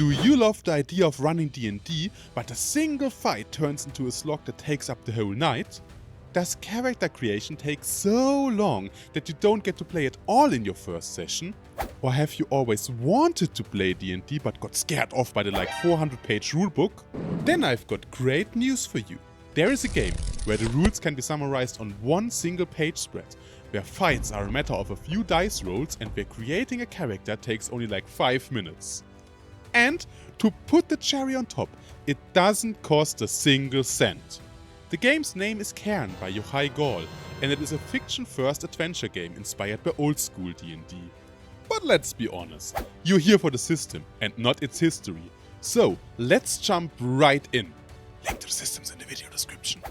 Do you love the idea of running D&D, but a single fight turns into a slog that takes up the whole night? Does character creation take so long that you don't get to play at all in your first session? Or have you always wanted to play D&D but got scared off by the 400-page rulebook? Then I've got great news for you. There is a game where the rules can be summarized on one single page spread, where fights are a matter of a few dice rolls and where creating a character takes only 5 minutes. And to put the cherry on top, it doesn't cost a single cent. The game's name is Cairn by Yochai Gall, and it is a fiction-first adventure game inspired by old-school D&D. But let's be honest, you're here for the system and not its history. So let's jump right in. Link to the systems in the video description.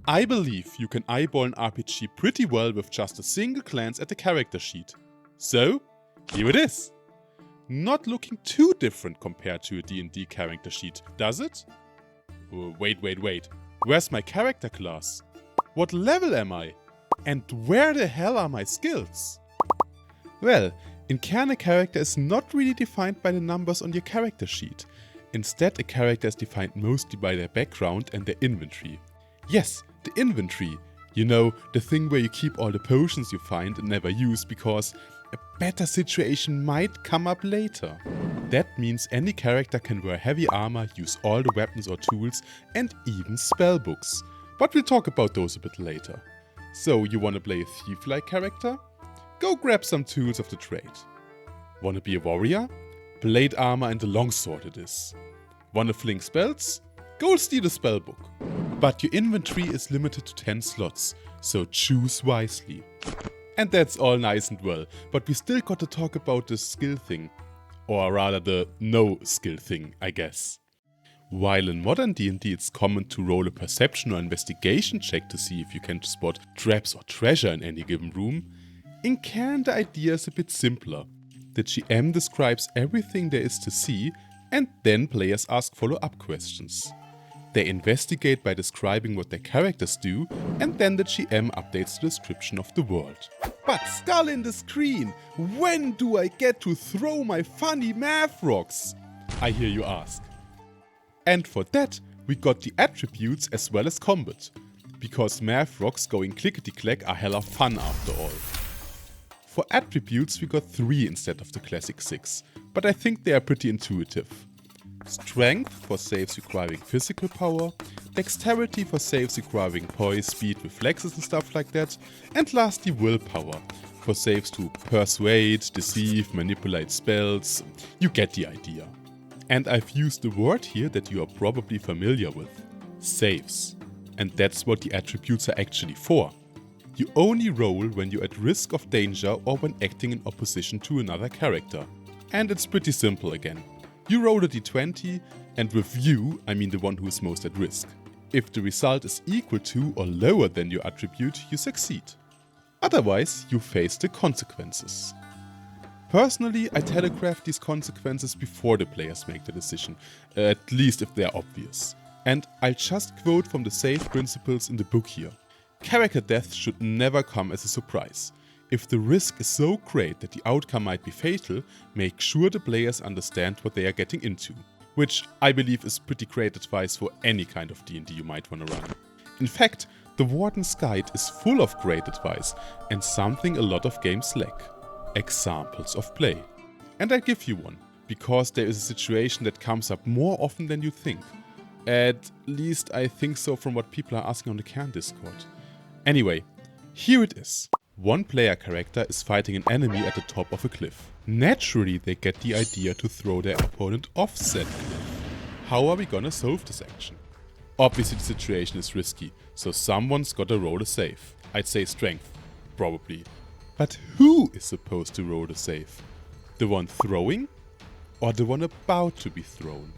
I believe you can eyeball an RPG pretty well with just a single glance at the character sheet. So, here it is. Not looking too different compared to a D&D character sheet, does it? Oh, wait. Where's my character class? What level am I? And where the hell are my skills? Well, in Cairn a character is not really defined by the numbers on your character sheet. Instead, a character is defined mostly by their background and their inventory. Yes, the inventory. You know, the thing where you keep all the potions you find and never use because a better situation might come up later. That means any character can wear heavy armor, use all the weapons or tools, and even spellbooks. But we'll talk about those a bit later. So, you wanna play a thief-like character? Go grab some tools of the trade. Wanna be a warrior? Blade armor and a longsword it is. Wanna fling spells? Go steal a spellbook. But your inventory is limited to 10 slots, so choose wisely. And that's all nice and well, but we still got to talk about the skill thing. Or rather the no skill thing, I guess. While in modern D&D it's common to roll a perception or investigation check to see if you can spot traps or treasure in any given room, in Cairn the idea is a bit simpler. The GM describes everything there is to see, and then players ask follow-up questions. They investigate by describing what their characters do, and then the GM updates the description of the world. But skull in the screen, when do I get to throw my funny math rocks? I hear you ask. And for that, we got the attributes as well as combat, because math rocks going clickety-clack are hella fun after all. For attributes we got 3 instead of the classic 6, but I think they are pretty intuitive. Strength for saves requiring physical power, dexterity for saves requiring poise, speed, reflexes and stuff like that, and lastly willpower for saves to persuade, deceive, manipulate spells. You get the idea. And I've used the word here that you are probably familiar with. Saves. And that's what the attributes are actually for. You only roll when you're at risk of danger or when acting in opposition to another character. And it's pretty simple again. You roll a d20, and with you, I mean the one who is most at risk. If the result is equal to or lower than your attribute, you succeed. Otherwise, you face the consequences. Personally, I telegraph these consequences before the players make the decision, at least if they are obvious. And I'll just quote from the save principles in the book here. Character death should never come as a surprise. If the risk is so great that the outcome might be fatal, make sure the players understand what they are getting into. Which I believe is pretty great advice for any kind of D&D you might want to run. In fact, the Warden's Guide is full of great advice and something a lot of games lack. Examples of play. And I'll give you one, because there is a situation that comes up more often than you think. At least I think so from what people are asking on the Cairn Discord. Anyway, here it is. One player character is fighting an enemy at the top of a cliff. Naturally, they get the idea to throw their opponent off said cliff. How are we gonna solve this action? Obviously the situation is risky, so someone's gotta roll a save. I'd say strength, probably. But who is supposed to roll the save? The one throwing? Or the one about to be thrown?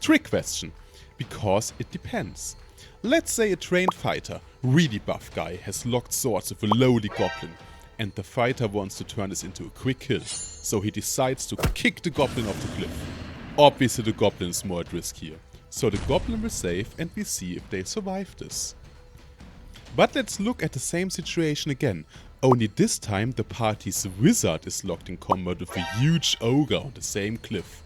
Trick question, because it depends. Let's say a trained fighter, really buff guy, has locked swords with a lowly goblin, and the fighter wants to turn this into a quick kill, so he decides to kick the goblin off the cliff. Obviously the goblin is more at risk here, so the goblin will save and we see if they survive this. But let's look at the same situation again, Only this time the party's wizard is locked in combat with a huge ogre on the same cliff.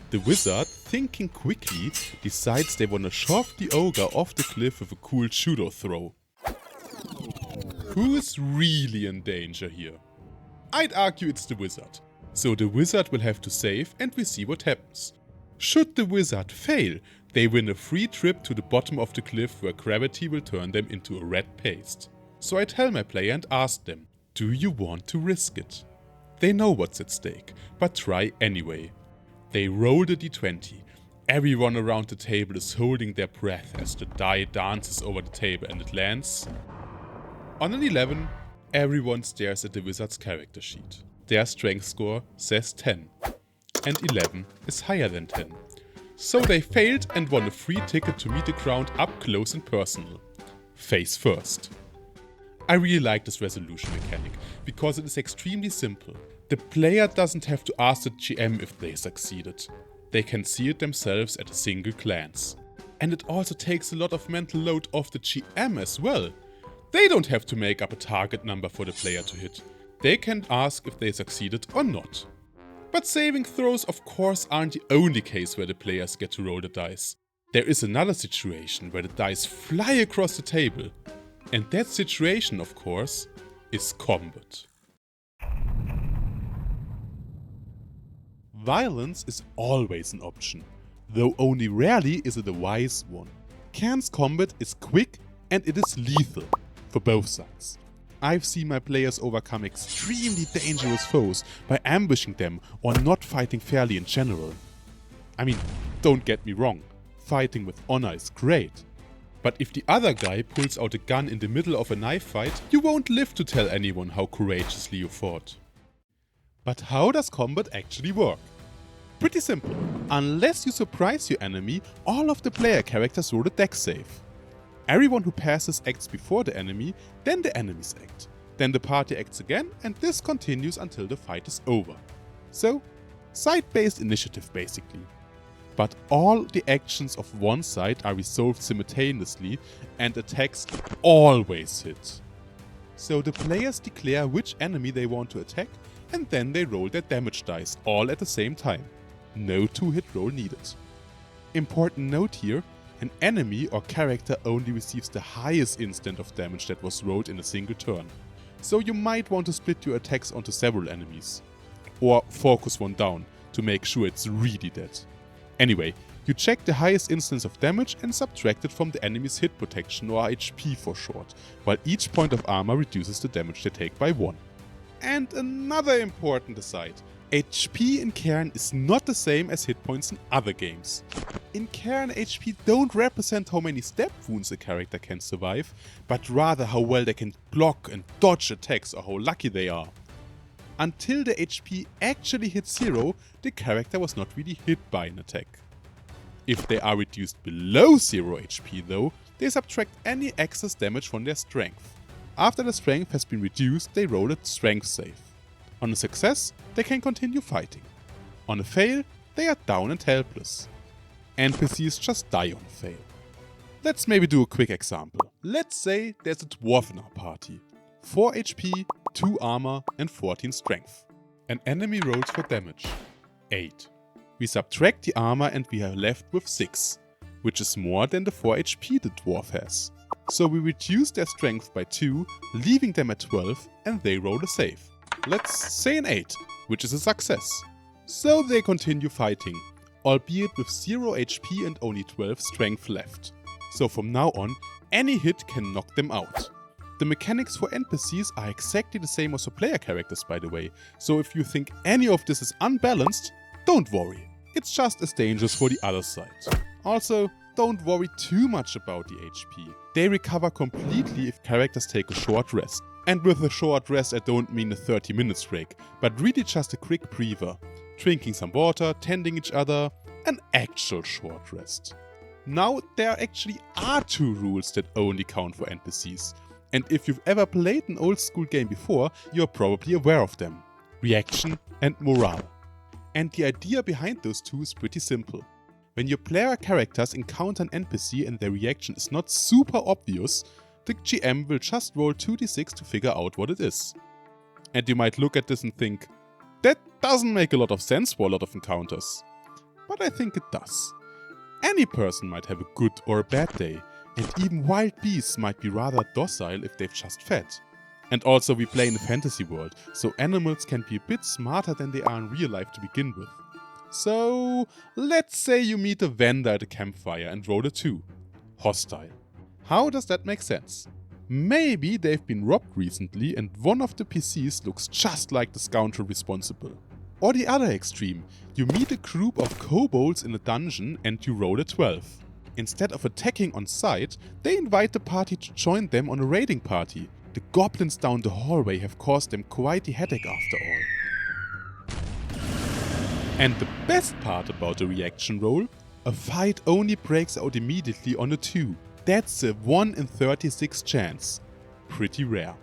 The wizard, thinking quickly, decides they wanna shove the ogre off the cliff with a cool judo throw. Who is really in danger here? I'd argue it's the wizard. So the wizard will have to save and we see what happens. Should the wizard fail, they win a free trip to the bottom of the cliff where gravity will turn them into a red paste. So I tell my player and ask them, do you want to risk it? They know what's at stake, but try anyway. They roll the d20. Everyone around the table is holding their breath as the die dances over the table and it lands. On an 11, everyone stares at the wizard's character sheet. Their strength score says 10, and 11 is higher than 10. So they failed and won a free ticket to meet the ground up close and personal. Face first. I really like this resolution mechanic, because it is extremely simple. The player doesn't have to ask the GM if they succeeded. They can see it themselves at a single glance. And it also takes a lot of mental load off the GM as well. They don't have to make up a target number for the player to hit. They can ask if they succeeded or not. But saving throws of course aren't the only case where the players get to roll the dice. There is another situation where the dice fly across the table. And that situation of course is combat. Violence is always an option, though only rarely is it a wise one. Cairn's combat is quick and it is lethal for both sides. I've seen my players overcome extremely dangerous foes by ambushing them or not fighting fairly in general. I mean, don't get me wrong, fighting with honor is great. But if the other guy pulls out a gun in the middle of a knife fight, you won't live to tell anyone how courageously you fought. But how does combat actually work? Pretty simple. Unless you surprise your enemy, all of the player characters roll a dex save. Everyone who passes acts before the enemy, then the enemies act. Then the party acts again, and this continues until the fight is over. So, side-based initiative basically. But all the actions of one side are resolved simultaneously and attacks always hit. So the players declare which enemy they want to attack and then they roll their damage dice all at the same time. No 2-hit roll needed. Important note here, an enemy or character only receives the highest instant of damage that was rolled in a single turn. So you might want to split your attacks onto several enemies. Or focus one down to make sure it's really dead. Anyway, you check the highest instance of damage and subtract it from the enemy's hit protection or HP for short, while each point of armor reduces the damage they take by 1. And another important aside, HP in Cairn is not the same as hit points in other games. In Cairn, HP don't represent how many stab wounds a character can survive, but rather how well they can block and dodge attacks or how lucky they are. Until the HP actually hits 0, the character was not really hit by an attack. If they are reduced below 0 HP though, they subtract any excess damage from their strength. After the strength has been reduced, they roll a strength save. On a success, they can continue fighting. On a fail, they are down and helpless. NPCs just die on a fail. Let's maybe do a quick example. Let's say there's a dwarf in our party. 4 HP, 2 armor and 14 strength. An enemy rolls for damage. 8. We subtract the armor and we are left with 6, which is more than the 4 HP the dwarf has. So we reduce their strength by 2, leaving them at 12 and they roll a save. Let's say an 8, which is a success. So they continue fighting, albeit with 0 HP and only 12 strength left. So from now on, any hit can knock them out. The mechanics for NPCs are exactly the same as for player characters by the way, so if you think any of this is unbalanced, don't worry. It's just as dangerous for the other side. Also, don't worry too much about the HP. They recover completely if characters take a short rest. And with a short rest I don't mean a 30 minutes break, but really just a quick breather. Drinking some water, tending each other, an actual short rest. Now there actually are 2 rules that only count for NPCs. And if you've ever played an old school game before, you're probably aware of them. Reaction and morale. And the idea behind those 2 is pretty simple. When your player characters encounter an NPC and their reaction is not super obvious, the GM will just roll 2d6 to figure out what it is. And you might look at this and think, that doesn't make a lot of sense for a lot of encounters. But I think it does. Any person might have a good or a bad day, and even wild beasts might be rather docile if they've just fed. And also we play in a fantasy world, so animals can be a bit smarter than they are in real life to begin with. So let's say you meet a vendor at a campfire and roll a 2. Hostile. How does that make sense? Maybe they've been robbed recently and one of the PCs looks just like the scoundrel responsible. Or the other extreme, you meet a group of kobolds in a dungeon and you roll a 12. Instead of attacking on sight, they invite the party to join them on a raiding party. The goblins down the hallway have caused them quite a headache after all. And the best part about the reaction roll, a fight only breaks out immediately on a 2. That's a 1 in 36 chance. Pretty rare.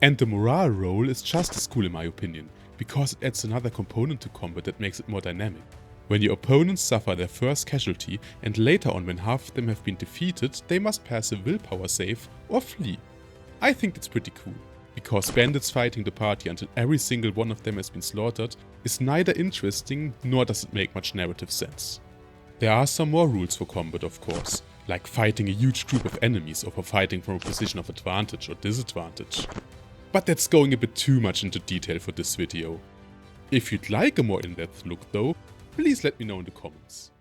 And the morale roll is just as cool in my opinion, because it adds another component to combat that makes it more dynamic. When your opponents suffer their first casualty and later on when half of them have been defeated, they must pass a willpower save or flee. I think it's pretty cool, because bandits fighting the party until every single one of them has been slaughtered is neither interesting nor does it make much narrative sense. There are some more rules for combat of course, like fighting a huge group of enemies or for fighting from a position of advantage or disadvantage. But that's going a bit too much into detail for this video. If you'd like a more in-depth look though, please let me know in the comments.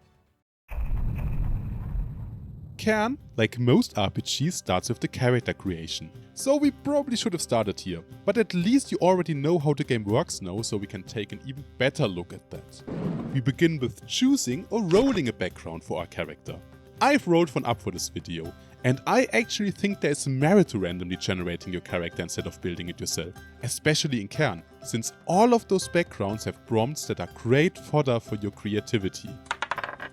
Cairn, like most RPGs, starts with the character creation. So we probably should have started here, but at least you already know how the game works now, so we can take an even better look at that. We begin with choosing or rolling a background for our character. I've rolled one up for this video, and I actually think there is merit to randomly generating your character instead of building it yourself, especially in Cairn, since all of those backgrounds have prompts that are great fodder for your creativity.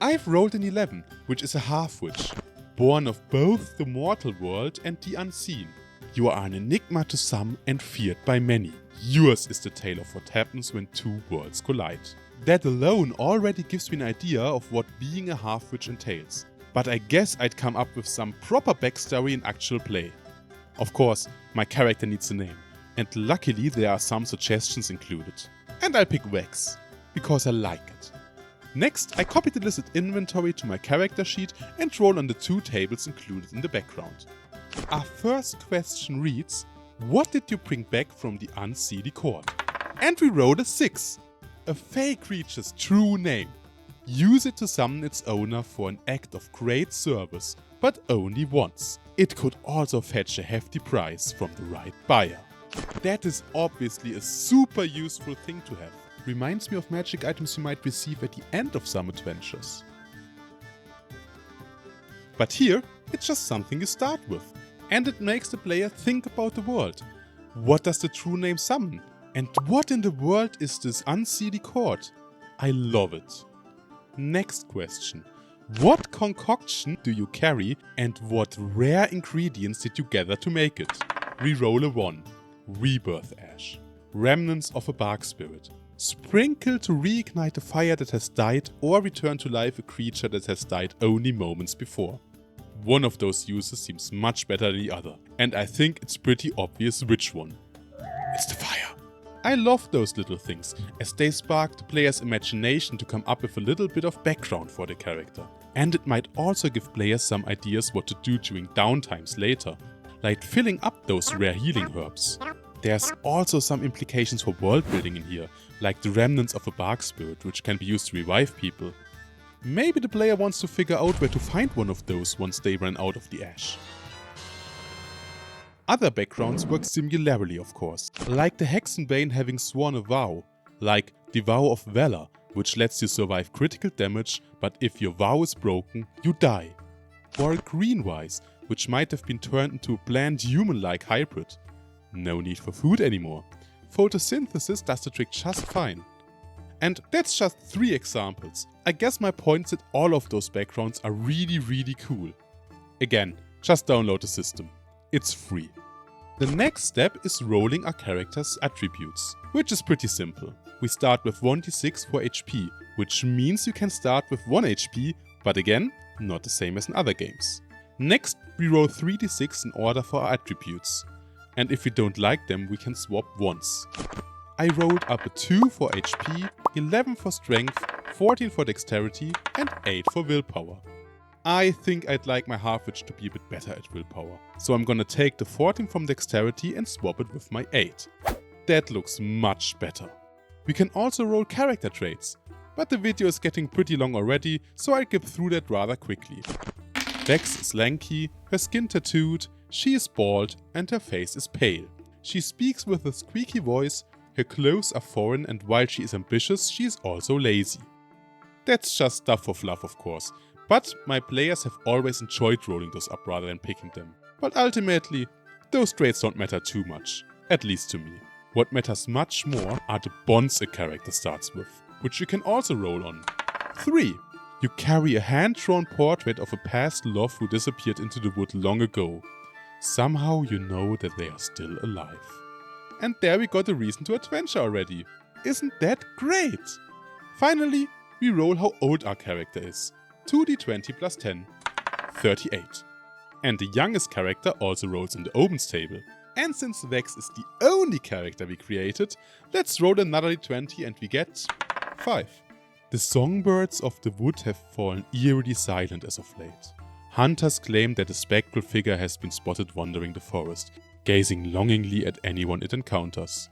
I've rolled an 11, which is a half-witch, born of both the mortal world and the unseen. You are an enigma to some and feared by many. Yours is the tale of what happens when two worlds collide. That alone already gives me an idea of what being a half-witch entails. But I guess I'd come up with some proper backstory in actual play. Of course, my character needs a name, and luckily there are some suggestions included. And I'll pick Vex, because I like it. Next, I copy the listed inventory to my character sheet and roll on the 2 tables included in the background. Our first question reads, what did you bring back from the unseelie court? And we rolled a 6, a fake creature's true name. Use it to summon its owner for an act of great service, but only once. It could also fetch a hefty price from the right buyer. That is obviously a super useful thing to have. Reminds me of magic items you might receive at the end of some adventures. But here, it's just something you start with. And it makes the player think about the world. What does the true name summon? And what in the world is this unseelie court? I love it. Next question. What concoction do you carry and what rare ingredients did you gather to make it? Reroll a 1. Rebirth Ash. Remnants of a bark spirit. Sprinkle to reignite a fire that has died or return to life a creature that has died only moments before. One of those uses seems much better than the other, and I think it's pretty obvious which one. It's the fire. I love those little things, as they spark the player's imagination to come up with a little bit of background for the character. And it might also give players some ideas what to do during downtimes later, like filling up those rare healing herbs. There's also some implications for world building in here, like the remnants of a bark spirit which can be used to revive people. Maybe the player wants to figure out where to find one of those once they run out of the ash. Other backgrounds work similarly of course, like the Hexenbane having sworn a vow, like the Vow of Valor, which lets you survive critical damage, but if your vow is broken, you die. Or a Greenwise, which might have been turned into a bland human-like hybrid. No need for food anymore. Photosynthesis does the trick just fine. And that's just 3 examples. I guess my point is that all of those backgrounds are really cool. Again, just download the system. It's free. The next step is rolling our character's attributes, which is pretty simple. We start with 1d6 for HP, which means you can start with 1 HP, but again, not the same as in other games. Next, we roll 3d6 in order for our attributes. And if we don't like them, we can swap once. I rolled up a 2 for HP, 11 for strength, 14 for dexterity, and 8 for willpower. I think I'd like my half-witch to be a bit better at willpower. So I'm gonna take the 14 from dexterity and swap it with my 8. That looks much better. We can also roll character traits, but the video is getting pretty long already, so I'll get through that rather quickly. Vex is lanky, her skin tattooed, she is bald, and her face is pale. She speaks with a squeaky voice, her clothes are foreign, and while she is ambitious, she is also lazy. That's just stuff for fluff, of course, but my players have always enjoyed rolling those up rather than picking them. But ultimately, those traits don't matter too much, at least to me. What matters much more are the bonds a character starts with, which you can also roll on. 3. You carry a hand-drawn portrait of a past love who disappeared into the wood long ago. Somehow you know that they are still alive. And there we got a reason to adventure already. Isn't that great? Finally, we roll how old our character is. 2d20 plus 10. 38. And the youngest character also rolls in the omens table. And since Vex is the only character we created, let's roll another d20 and we get 5. The songbirds of the wood have fallen eerily silent as of late. Hunters claim that a spectral figure has been spotted wandering the forest, gazing longingly at anyone it encounters.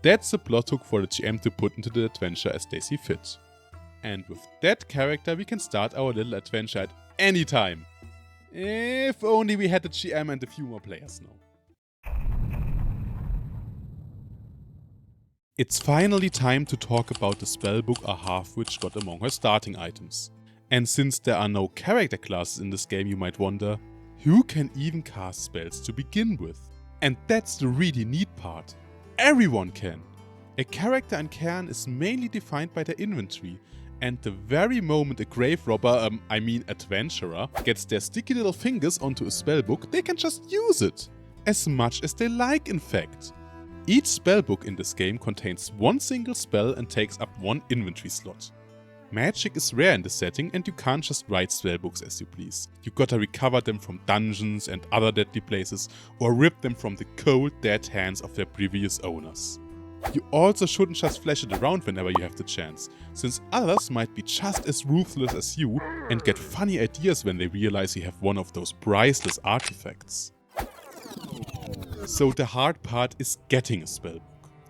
That's a plot hook for the GM to put into the adventure as they see fit. And with that character we can start our little adventure at any time. If only we had the GM and a few more players now. It's finally time to talk about the spellbook our half-witch got among her starting items. And since there are no character classes in this game, you might wonder, who can even cast spells to begin with? And that's the really neat part. Everyone can! A character in Cairn is mainly defined by their inventory, and the very moment a grave robber, adventurer, gets their sticky little fingers onto a spellbook, they can just use it. As much as they like, in fact. Each spellbook in this game contains one single spell and takes up one inventory slot. Magic is rare in this setting and you can't just write spellbooks as you please. You gotta recover them from dungeons and other deadly places or rip them from the cold dead hands of their previous owners. You also shouldn't just flash it around whenever you have the chance, since others might be just as ruthless as you and get funny ideas when they realize you have one of those priceless artifacts. So the hard part is getting a spellbook.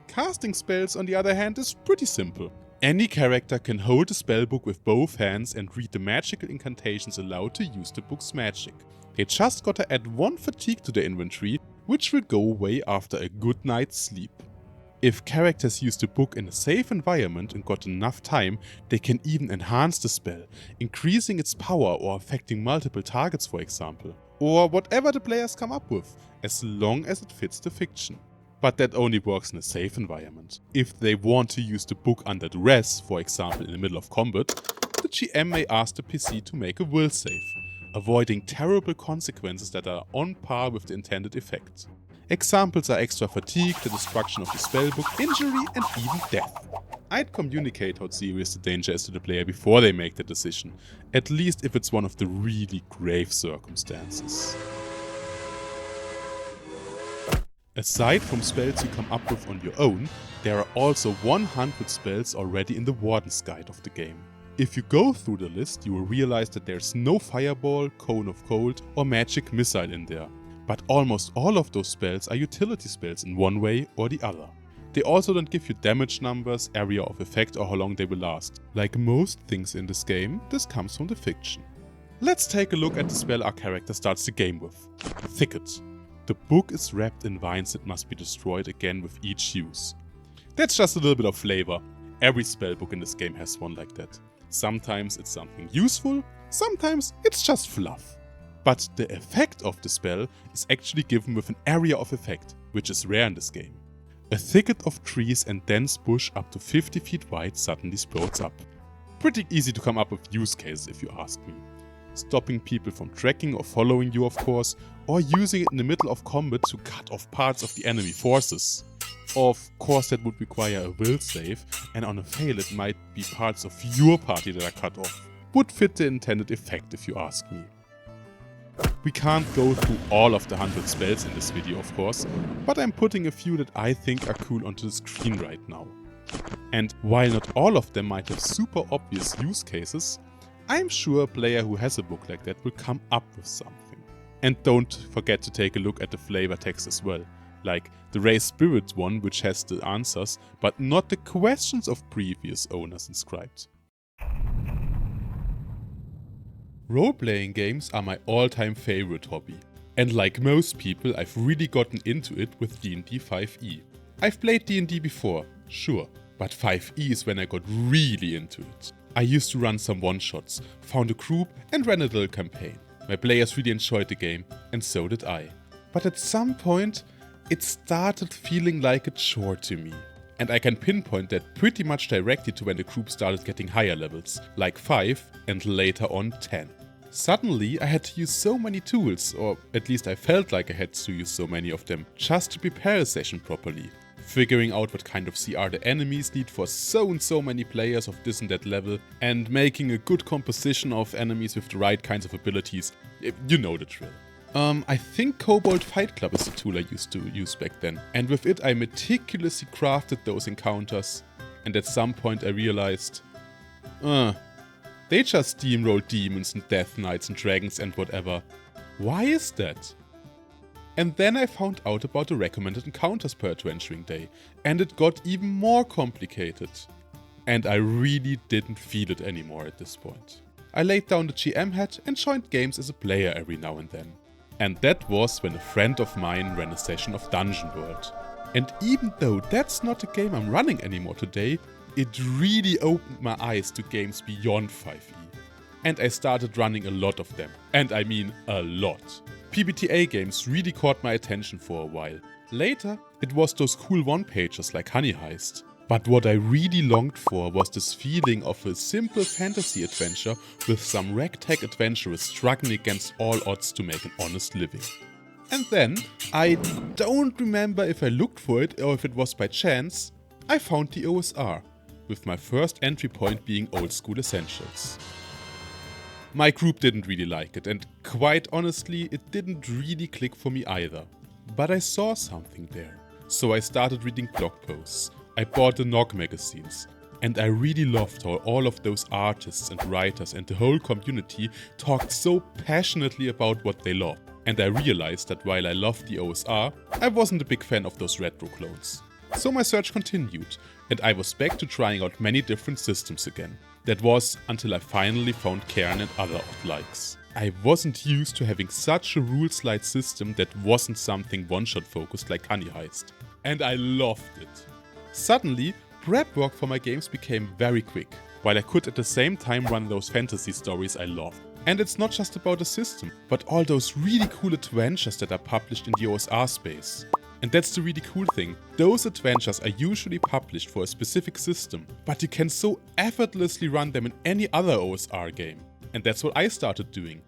Casting spells, on the other hand, is pretty simple. Any character can hold a spellbook with both hands and read the magical incantations allowed to use the book's magic. They just gotta add one fatigue to their inventory, which will go away after a good night's sleep. If characters use the book in a safe environment and got enough time, they can even enhance the spell, increasing its power or affecting multiple targets, for example. Or whatever the players come up with, as long as it fits the fiction. But that only works in a safe environment. If they want to use the book under duress, for example in the middle of combat, the GM may ask the PC to make a will save, avoiding terrible consequences that are on par with the intended effect. Examples are extra fatigue, the destruction of the spellbook, injury, and even death. I'd communicate how serious the danger is to the player before they make the decision, at least if it's one of the really grave circumstances. Aside from spells you come up with on your own, there are also 100 spells already in the Warden's guide of the game. If you go through the list, you will realize that there's no fireball, cone of cold, or magic missile in there. But almost all of those spells are utility spells in one way or the other. They also don't give you damage numbers, area of effect, or how long they will last. Like most things in this game, this comes from the fiction. Let's take a look at the spell our character starts the game with. Thicket. The book is wrapped in vines that must be destroyed again with each use. That's just a little bit of flavor. Every spellbook in this game has one like that. Sometimes it's something useful, sometimes it's just fluff. But the effect of the spell is actually given with an area of effect, which is rare in this game. A thicket of trees and dense bush up to 50 feet wide suddenly sprouts up. Pretty easy to come up with use cases if you ask me. Stopping people from tracking or following you, of course, or using it in the middle of combat to cut off parts of the enemy forces. Of course that would require a will save, and on a fail it might be parts of your party that are cut off. Would fit the intended effect if you ask me. We can't go through all of the 100 spells in this video, of course, but I'm putting a few that I think are cool onto the screen right now. And while not all of them might have super obvious use cases, I'm sure a player who has a book like that will come up with something. And don't forget to take a look at the flavor text as well, like the Raised Spirit one, which has the answers, but not the questions of previous owners inscribed. Role-playing games are my all-time favorite hobby. And like most people, I've really gotten into it with D&D 5e. I've played D&D before, sure, but 5e is when I got really into it. I used to run some one-shots, found a group and ran a little campaign. My players really enjoyed the game, and so did I. But at some point, it started feeling like a chore to me. And I can pinpoint that pretty much directly to when the group started getting higher levels, like 5 and later on 10. Suddenly I had to use so many tools, or at least I felt like I had to use so many of them, just to prepare a session properly. Figuring out what kind of CR the enemies need for so and so many players of this and that level, and making a good composition of enemies with the right kinds of abilities. You know the drill. I think Kobold Fight Club is the tool I used to use back then, and with it I meticulously crafted those encounters, and at some point I realized, they just steamroll demons and death knights and dragons and whatever. Why is that? And then I found out about the recommended encounters per adventuring day, and it got even more complicated. And I really didn't feel it anymore at this point. I laid down the GM hat and joined games as a player every now and then. And that was when a friend of mine ran a session of Dungeon World. And even though that's not a game I'm running anymore today, it really opened my eyes to games beyond 5e. And I started running a lot of them. And I mean a lot. PBTA games really caught my attention for a while. Later, it was those cool one-pagers like Honey Heist. But what I really longed for was this feeling of a simple fantasy adventure with some ragtag adventurers struggling against all odds to make an honest living. And then, I don't remember if I looked for it or if it was by chance, I found the OSR, with my first entry point being Old School Essentials. My group didn't really like it, and quite honestly, it didn't really click for me either. But I saw something there, so I started reading blog posts. I bought the Nog magazines, and I really loved how all of those artists and writers and the whole community talked so passionately about what they loved. And I realized that while I loved the OSR, I wasn't a big fan of those retro clones. So my search continued, and I was back to trying out many different systems again. That was until I finally found Cairn and other odd likes. I wasn't used to having such a rules-light system that wasn't something one-shot focused like Honey Heist. And I loved it. Suddenly, prep work for my games became very quick, while I could at the same time run those fantasy stories I loved. And it's not just about the system, but all those really cool adventures that are published in the OSR space. And that's the really cool thing, those adventures are usually published for a specific system, but you can so effortlessly run them in any other OSR game. And that's what I started doing,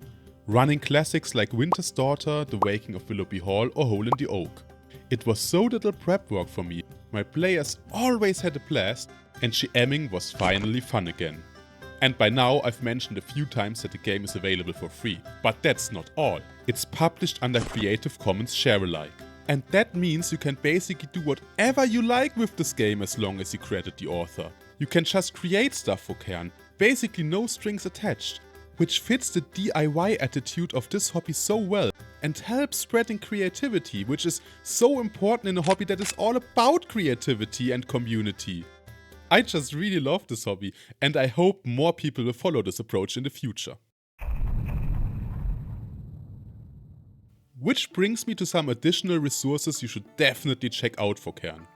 running classics like Winter's Daughter, The Waking of Willoughby Hall or Hole in the Oak. It was so little prep work for me, my players always had a blast, and GMing was finally fun again. And by now I've mentioned a few times that the game is available for free, but that's not all. It's published under Creative Commons Share-alike. And that means you can basically do whatever you like with this game as long as you credit the author. You can just create stuff for Cairn, basically no strings attached, which fits the DIY attitude of this hobby so well and helps spreading creativity, which is so important in a hobby that is all about creativity and community. I just really love this hobby, and I hope more people will follow this approach in the future. Which brings me to some additional resources you should definitely check out for Cairn.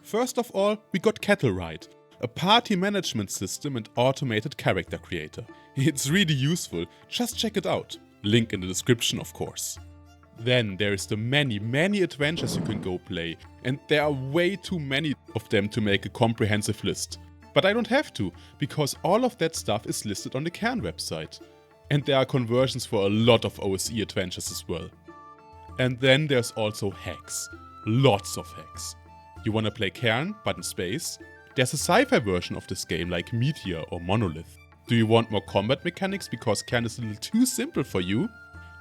First of all, we got Kettlewright, a party management system and automated character creator. It's really useful, just check it out. Link in the description, of course. Then there's the many adventures you can go play, and there are way too many of them to make a comprehensive list. But I don't have to, because all of that stuff is listed on the Cairn website. And there are conversions for a lot of OSE adventures as well. And then there's also hacks. Lots of hacks. You wanna play Cairn, but in space? There's a sci-fi version of this game like Meteor or Monolith. Do you want more combat mechanics because Cairn is a little too simple for you?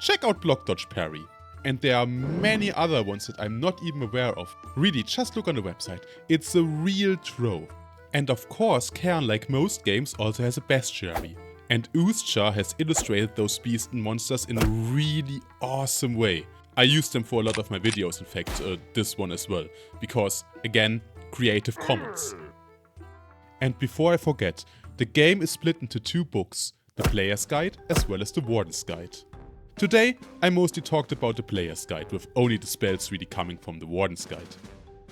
check out Block Dodge Parry. And there are many other ones that I'm not even aware of. Really, just look on the website. It's a real trove. And of course, Cairn, like most games, also has a bestiary. And Oozejar has illustrated those beasts and monsters in a really awesome way. I use them for a lot of my videos, in fact, this one as well. Because, again, Creative Commons. And before I forget, the game is split into 2 books, the Player's Guide as well as the Warden's Guide. Today, I mostly talked about the Player's Guide, with only the spells really coming from the Warden's Guide.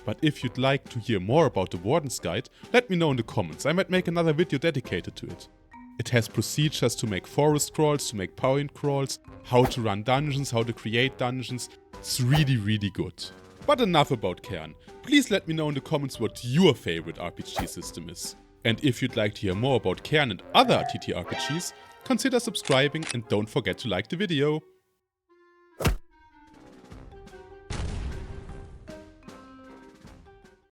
But if you'd like to hear more about the Warden's Guide, let me know in the comments, I might make another video dedicated to it. It has procedures to make forest crawls, to make point crawls, how to run dungeons, how to create dungeons. It's really good. But enough about Cairn. Please let me know in the comments what your favorite RPG system is. And if you'd like to hear more about Cairn and other TTRPGs, consider subscribing and don't forget to like the video.